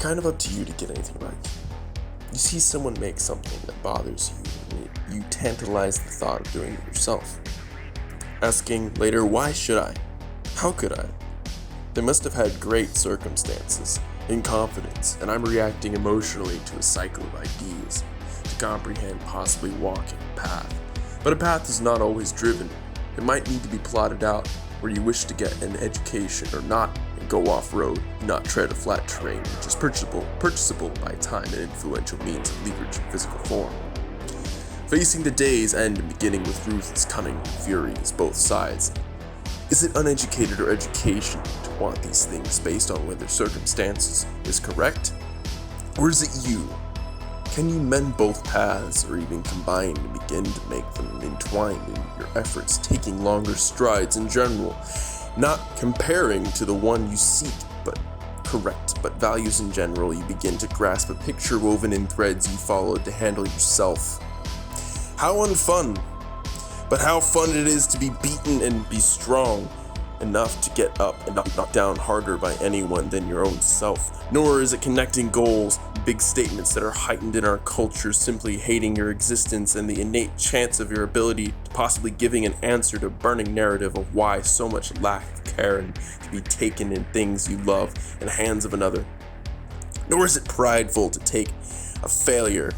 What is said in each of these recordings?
kind of up to you to get anything right. You see someone make something that bothers you, and you tantalize the thought of doing it yourself. Asking later, why should I? How could I? They must have had great circumstances, in confidence, and I'm reacting emotionally to a cycle of ideas to comprehend possibly walking a path. But a path is not always driven. It might need to be plotted out where you wish to get an education or not, and go off-road, not tread a flat terrain which is purchasable by time and influential means of leverage in physical form. Facing the day's end and beginning with ruthless cunning and fury is both sides. Is it uneducated or education to want these things based on whether circumstances is correct? Or is it you? Can you mend both paths or even combine and begin to make them entwined in your efforts, taking longer strides in general, not comparing to the one you seek, but correct, but values in general, you begin to grasp a picture woven in threads you followed to handle yourself. How unfun! But how fun it is to be beaten and be strong enough to get up and not knocked down harder by anyone than your own self. Nor is it connecting goals, big statements that are heightened in our culture, simply hating your existence and the innate chance of your ability to possibly giving an answer to a burning narrative of why so much lack of care and to be taken in things you love in the hands of another. Nor is it prideful to take a failure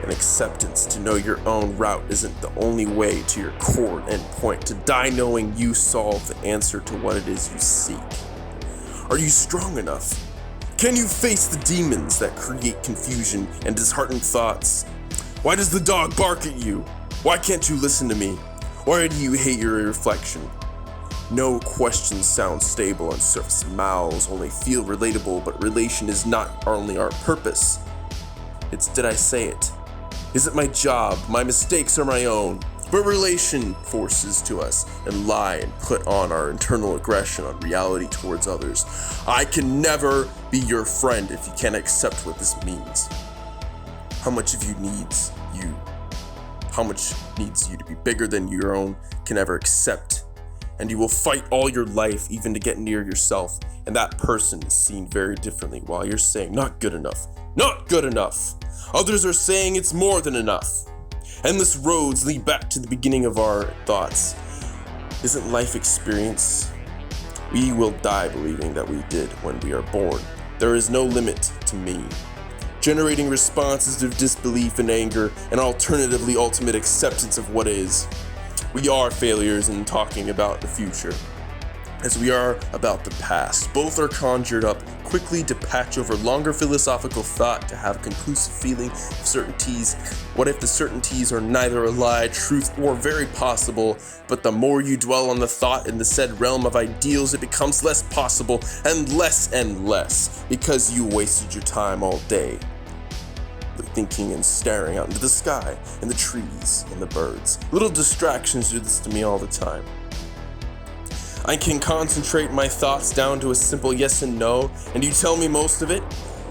and acceptance to know your own route isn't the only way to your core endpoint, to die knowing you solve the answer to what it is you seek. Are you strong enough? Can you face the demons that create confusion and disheartened thoughts? Why does the dog bark at you? Why can't you listen to me? Why do you hate your reflection? No questions sound stable on surface. Mouths only feel relatable, but relation is not only our purpose. It's did I say it? Is it my job? My mistakes are my own. But relation forces to us and lie and put on our internal aggression on reality towards others. I can never be your friend if you can't accept what this means. How much of you needs you? How much needs you to be bigger than your own can ever accept? And you will fight all your life even to get near yourself, and that person is seen very differently while you're saying not good enough. Not good enough! Others are saying it's more than enough. Endless roads lead back to the beginning of our thoughts. Isn't life experience? We will die believing that we did when we are born. There is no limit to me. Generating responses of disbelief and anger, and alternatively ultimate acceptance of what is. We are failures in talking about the future, as we are about the past. Both are conjured up quickly to patch over longer philosophical thought, to have conclusive feeling of certainties. What if the certainties are neither a lie, truth, or very possible, but the more you dwell on the thought in the said realm of ideals, it becomes less possible and less, because you wasted your time all day thinking and staring out into the sky and the trees and the birds. Little distractions do this to me all the time. I can concentrate my thoughts down to a simple yes and no, and you tell me most of it,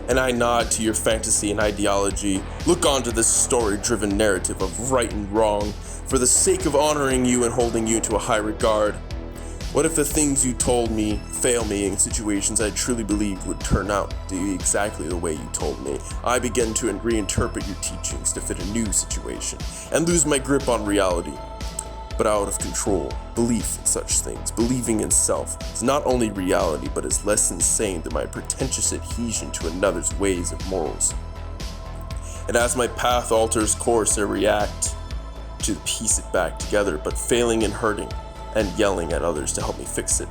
and I nod to your fantasy and ideology. Look onto this story-driven narrative of right and wrong, for the sake of honoring you and holding you to a high regard. What if the things you told me fail me in situations I truly believed would turn out to be exactly the way you told me? I begin to reinterpret your teachings to fit a new situation, and lose my grip on reality. But out of control, belief in such things, believing in self, is not only reality, but is less insane than my pretentious adhesion to another's ways of morals. And as my path alters course, I react to piece it back together, but failing and hurting, and yelling at others to help me fix it.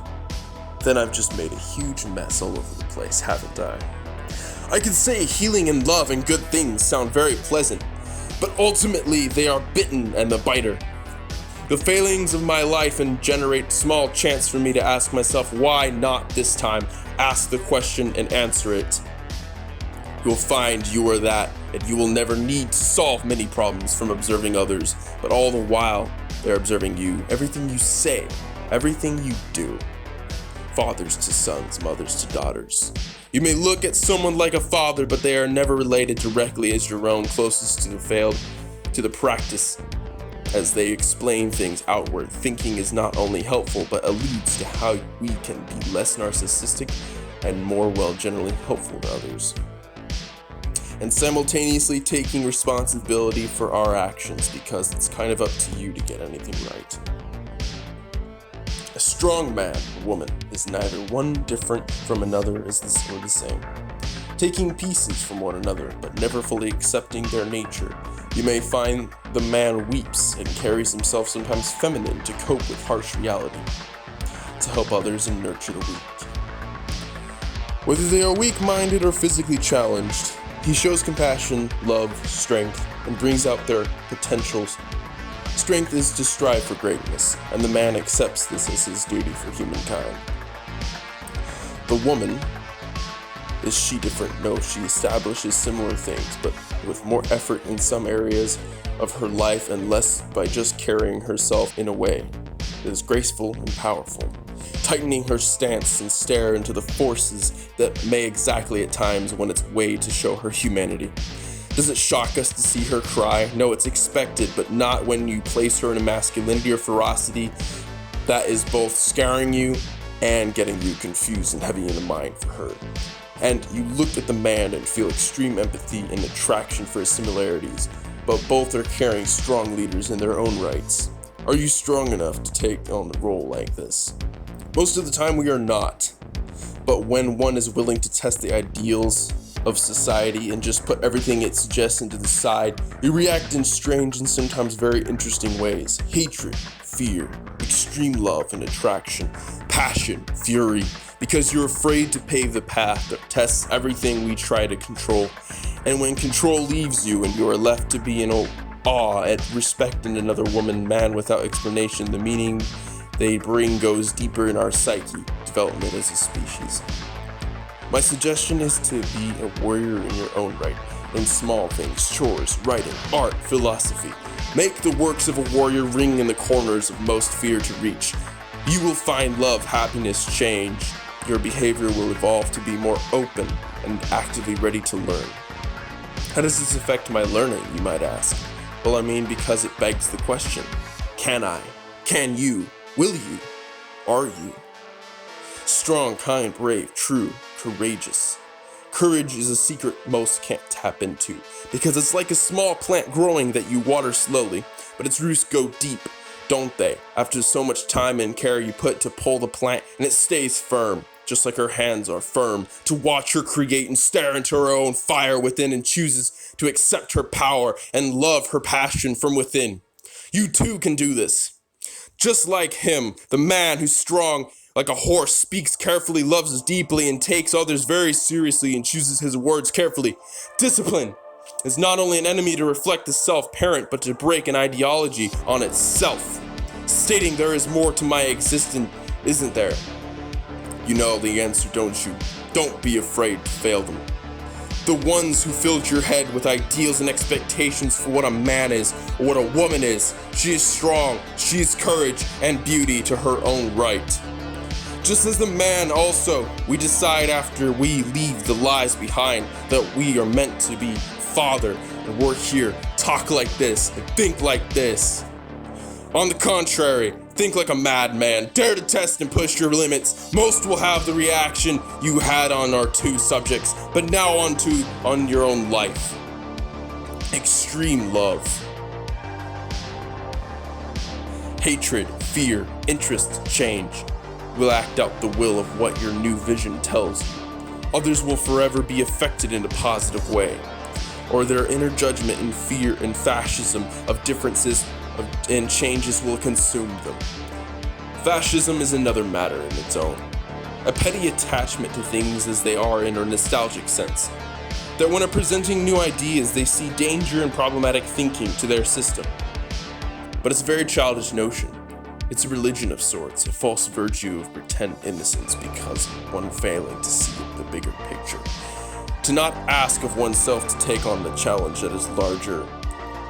Then I've just made a huge mess all over the place, haven't I? I can say healing and love and good things sound very pleasant, but ultimately they are bitten and the biter. The failings of my life and generate small chance for me to ask myself, why not this time? Ask the question and answer it. You will find you are that, and you will never need to solve many problems from observing others, but all the while, they're observing you, everything you say, everything you do. Fathers to sons, mothers to daughters. You may look at someone like a father, but they are never related directly as your own, closest to the practice. As they explain things outward, thinking is not only helpful, but alludes to how we can be less narcissistic and more generally helpful to others. and simultaneously taking responsibility for our actions, because it's kind of up to you to get anything right. A strong man or woman is neither one different from another or the same, taking pieces from one another but never fully accepting their nature. You may find the man weeps and carries himself sometimes feminine to cope with harsh reality, to help others and nurture the weak. Whether they are weak-minded or physically challenged, he shows compassion, love, strength, and brings out their potentials. Strength is to strive for greatness, and the man accepts this as his duty for humankind. The woman, is she different? No, she establishes similar things, but with more effort in some areas of her life and less by just carrying herself in a way that is graceful and powerful, tightening her stance and stare into the forces that may exactly at times when it's way to show her humanity. Does it shock us to see her cry? No, it's expected, but not when you place her in a masculinity or ferocity that is both scaring you and getting you confused and heavy in the mind for her. And you look at the man and feel extreme empathy and attraction for his similarities, but both are carrying strong leaders in their own rights. Are you strong enough to take on a role like this? Most of the time we are not, but when one is willing to test the ideals of society and just put everything it suggests into the side, you react in strange and sometimes very interesting ways. Hatred, fear, extreme love and attraction, passion, fury, because you're afraid to pave the path that tests everything we try to control. And when control leaves you and you are left to be in awe at respect in another woman, man without explanation, the meaning they bring goes deeper in our psyche, development as a species. My suggestion is to be a warrior in your own right, in small things, chores, writing, art, philosophy. Make the works of a warrior ring in the corners of most fear to reach. You will find love, happiness, change. Your behavior will evolve to be more open and actively ready to learn. How does this affect my learning, you might ask? Well, I mean, because it begs the question, can I? Can you? Will you? Are you? Strong, kind, brave, true, courageous. Courage is a secret most can't tap into, because it's like a small plant growing that you water slowly, but its roots go deep, don't they? After so much time and care you put to pull the plant, and it stays firm, just like her hands are firm, to watch her create and stare into her own fire within, and chooses to accept her power and love her passion from within. You too can do this. Just like him, the man who's strong like a horse, speaks carefully, loves deeply, and takes others very seriously and chooses his words carefully. Discipline is not only an enemy to reflect the self-parent, but to break an ideology on itself, stating there is more to my existence, isn't there? You know the answer, don't you? Don't be afraid to fail them. The ones who filled your head with ideals and expectations for what a man is or what a woman is. She is strong, she is courage and beauty to her own right. Just as the man also, we decide after we leave the lies behind that we are meant to be father and work here, talk like this, and think like this. On the contrary, think like a madman, dare to test and push your limits. Most will have the reaction you had on our two subjects, but now on your own life. Extreme love. Hatred, fear, interest, change. Will act out the will of what your new vision tells you. Others will forever be affected in a positive way, or their inner judgment and fear and fascism of differences and changes will consume them. Fascism is another matter in its own. A petty attachment to things as they are in a nostalgic sense. That when presenting new ideas, they see danger and problematic thinking to their system. But it's a very childish notion. It's a religion of sorts, a false virtue of pretend innocence because one failing to see the bigger picture. To not ask of oneself to take on the challenge that is larger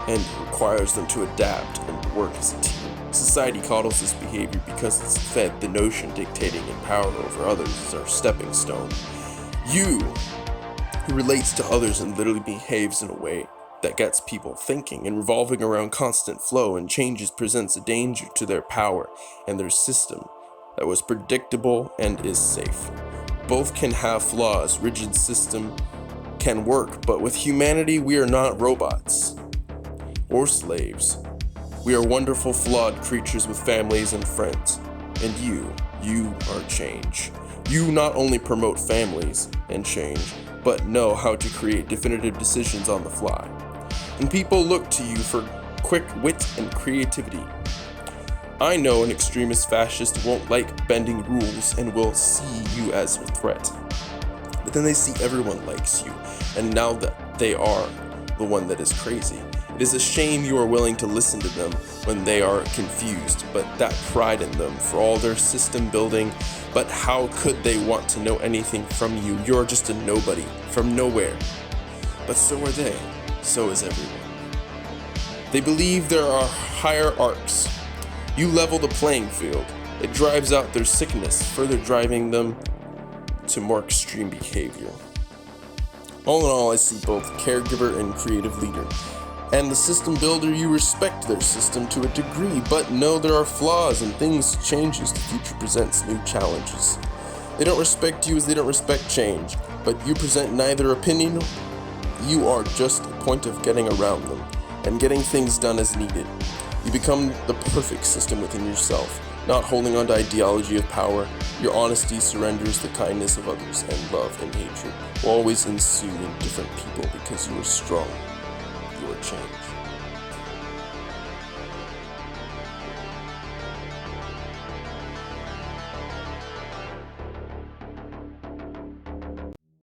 and requires them to adapt and work as a team. Society coddles this behavior because it's fed the notion dictating and power over others is our stepping stone. You, who relates to others and literally behaves in a way that gets people thinking and revolving around constant flow and changes presents a danger to their power and their system that was predictable and is safe. Both can have flaws, rigid system can work, but with humanity, we are not robots or slaves. We are wonderful, flawed creatures with families and friends. And you are change. You not only promote families and change, but know how to create definitive decisions on the fly. And people look to you for quick wit and creativity. I know an extremist fascist won't like bending rules and will see you as a threat. But then they see everyone likes you, and now that they are the one that is crazy. It is a shame you are willing to listen to them when they are confused, but that pride in them for all their system building. But how could they want to know anything from you? You're just a nobody from nowhere. But so are they. So is everyone. They believe there are hierarchs. You level the playing field. It drives out their sickness, further driving them to more extreme behavior. All in all, I see both caregiver and creative leader. And the system builder, you respect their system to a degree, but know there are flaws and things changes. The future presents new challenges. They don't respect you as they don't respect change, but you present neither opinion. You are just a point of getting around them and getting things done as needed. You become the perfect system within yourself, not holding on to ideology of power. Your honesty surrenders the kindness of others, and love and hatred will always ensue in different people because you are strong. You are change.